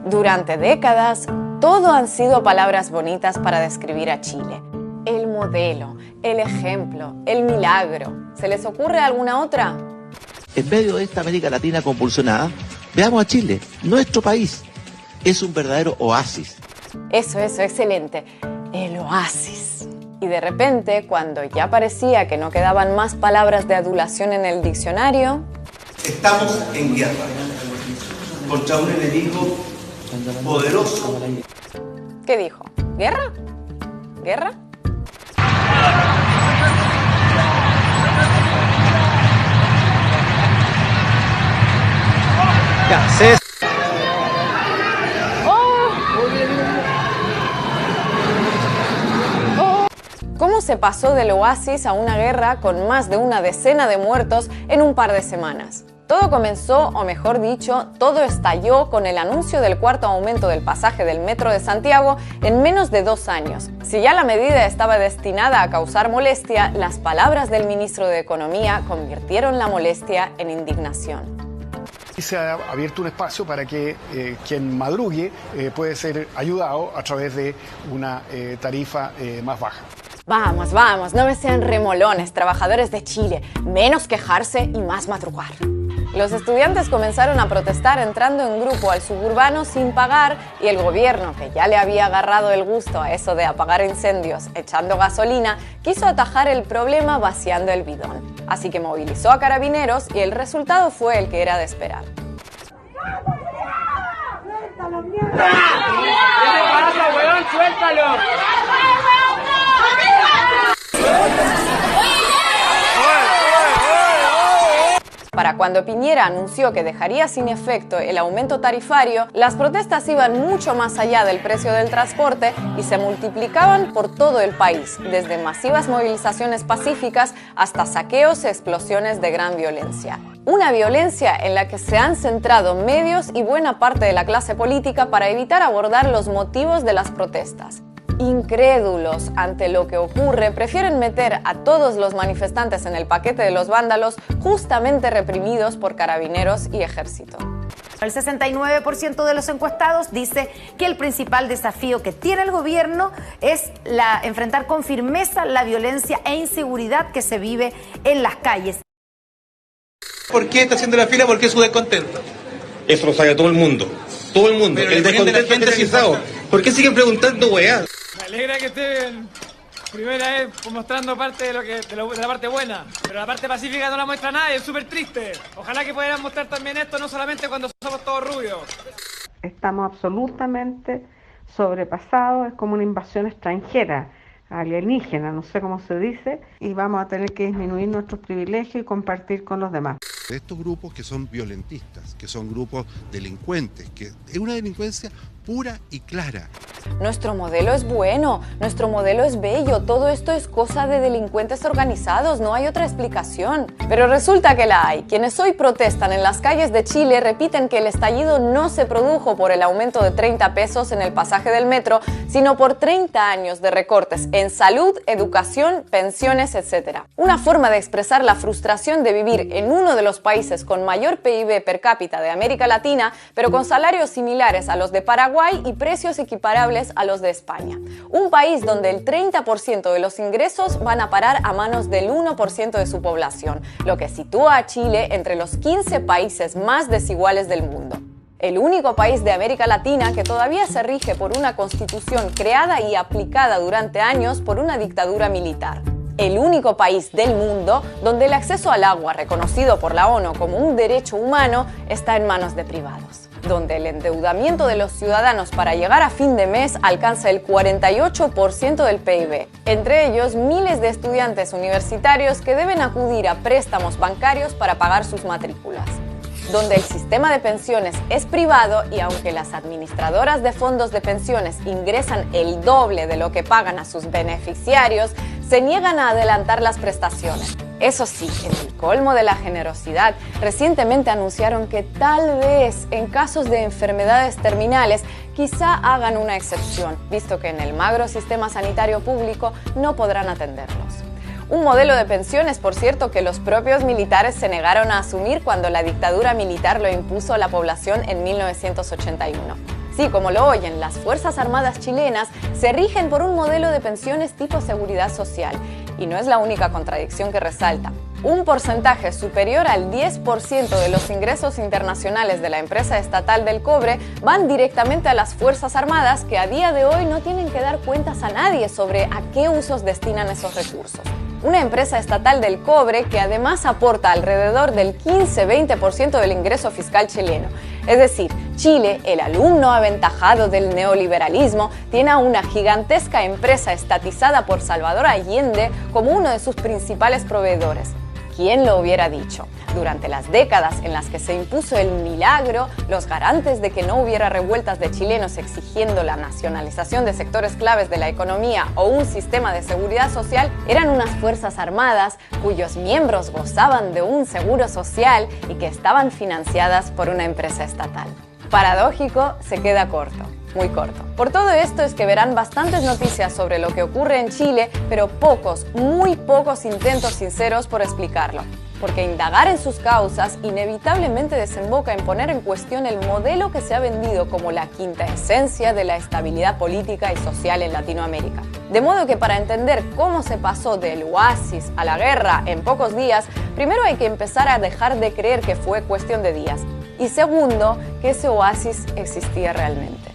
Durante décadas, todo han sido palabras bonitas para describir a Chile. El modelo, el ejemplo, el milagro. ¿Se les ocurre alguna otra? En medio de esta América Latina convulsionada, veamos a Chile, nuestro país. Es un verdadero oasis. Eso, excelente. El oasis. Y de repente, cuando ya parecía que no quedaban más palabras de adulación en el diccionario... Estamos en guerra contra un enemigo poderoso. ¿Qué dijo? ¿Guerra? ¿Guerra? ¿Cómo se pasó del oasis a una guerra con más de una decena de muertos en un par de semanas? Todo comenzó, o mejor dicho, todo estalló con el anuncio del cuarto aumento del pasaje del Metro de Santiago en menos de 2 años. Si ya la medida estaba destinada a causar molestia, las palabras del ministro de Economía convirtieron la molestia en indignación. Se ha abierto un espacio para que quien madrugue puede ser ayudado a través de una tarifa más baja. Vamos, no me sean remolones, trabajadores de Chile. Menos quejarse y más madrugar. Los estudiantes comenzaron a protestar entrando en grupo al suburbano sin pagar y el gobierno, que ya le había agarrado el gusto a eso de apagar incendios echando gasolina, quiso atajar el problema vaciando el bidón. Así que movilizó a carabineros y el resultado fue el que era de esperar. ¡Suéltalo, mierda! ¿Qué te pasa, weón? ¡Suéltalo! Para cuando Piñera anunció que dejaría sin efecto el aumento tarifario, las protestas iban mucho más allá del precio del transporte y se multiplicaban por todo el país, desde masivas movilizaciones pacíficas hasta saqueos y explosiones de gran violencia. Una violencia en la que se han centrado medios y buena parte de la clase política para evitar abordar los motivos de las protestas. Incrédulos ante lo que ocurre, prefieren meter a todos los manifestantes en el paquete de los vándalos justamente reprimidos por carabineros y ejército. El 69% de los encuestados dice que el principal desafío que tiene el gobierno es enfrentar con firmeza la violencia e inseguridad que se vive en las calles. ¿Por qué está haciendo la fila? Porque es su descontento. Eso lo sabe todo el mundo. Todo el mundo. Pero el descontento generalizado. ¿Por qué siguen preguntando weá? Me alegra que estén primera vez mostrando parte de la parte buena, pero la parte pacífica no la muestra nadie, es súper triste. Ojalá que pudieran mostrar también esto, no solamente cuando somos todos rubios. Estamos absolutamente sobrepasados, es como una invasión extranjera, alienígena, no sé cómo se dice, y vamos a tener que disminuir nuestros privilegios y compartir con los demás. Estos grupos que son violentistas, que son grupos delincuentes, que es una delincuencia pura y clara. Nuestro modelo es bueno, nuestro modelo es bello, todo esto es cosa de delincuentes organizados, no hay otra explicación. Pero resulta que la hay. Quienes hoy protestan en las calles de Chile repiten que el estallido no se produjo por el aumento de 30 pesos en el pasaje del metro, sino por 30 años de recortes en salud, educación, pensiones, etc. Una forma de expresar la frustración de vivir en uno de los países con mayor PIB per cápita de América Latina, pero con salarios similares a los de Paraguay y precios equiparables a los de España. Un país donde el 30% de los ingresos van a parar a manos del 1% de su población, lo que sitúa a Chile entre los 15 países más desiguales del mundo. El único país de América Latina que todavía se rige por una constitución creada y aplicada durante años por una dictadura militar. El único país del mundo donde el acceso al agua, reconocido por la ONU como un derecho humano, está en manos de privados. Donde el endeudamiento de los ciudadanos para llegar a fin de mes alcanza el 48% del PIB. Entre ellos, miles de estudiantes universitarios que deben acudir a préstamos bancarios para pagar sus matrículas. Donde el sistema de pensiones es privado y aunque las administradoras de fondos de pensiones ingresan el doble de lo que pagan a sus beneficiarios, se niegan a adelantar las prestaciones. Eso sí, en el colmo de la generosidad, recientemente anunciaron que tal vez en casos de enfermedades terminales quizá hagan una excepción, visto que en el magro sistema sanitario público no podrán atenderlos. Un modelo de pensiones, por cierto, que los propios militares se negaron a asumir cuando la dictadura militar lo impuso a la población en 1981. Sí, como lo oyen, las Fuerzas Armadas chilenas se rigen por un modelo de pensiones tipo seguridad social. Y no es la única contradicción que resalta. Un porcentaje superior al 10% de los ingresos internacionales de la empresa estatal del cobre van directamente a las Fuerzas Armadas, que a día de hoy no tienen que dar cuentas a nadie sobre a qué usos destinan esos recursos. Una empresa estatal del cobre que además aporta alrededor del 15-20% del ingreso fiscal chileno. Es decir, Chile, el alumno aventajado del neoliberalismo, tiene a una gigantesca empresa estatizada por Salvador Allende como uno de sus principales proveedores. ¿Quién lo hubiera dicho? Durante las décadas en las que se impuso el milagro, los garantes de que no hubiera revueltas de chilenos exigiendo la nacionalización de sectores claves de la economía o un sistema de seguridad social eran unas fuerzas armadas cuyos miembros gozaban de un seguro social y que estaban financiadas por una empresa estatal. Paradójico, se queda corto. Muy corto. Por todo esto es que verán bastantes noticias sobre lo que ocurre en Chile, pero pocos, muy pocos intentos sinceros por explicarlo. Porque indagar en sus causas inevitablemente desemboca en poner en cuestión el modelo que se ha vendido como la quinta esencia de la estabilidad política y social en Latinoamérica. De modo que para entender cómo se pasó del oasis a la guerra en pocos días, primero hay que empezar a dejar de creer que fue cuestión de días. Y segundo, que ese oasis existía realmente.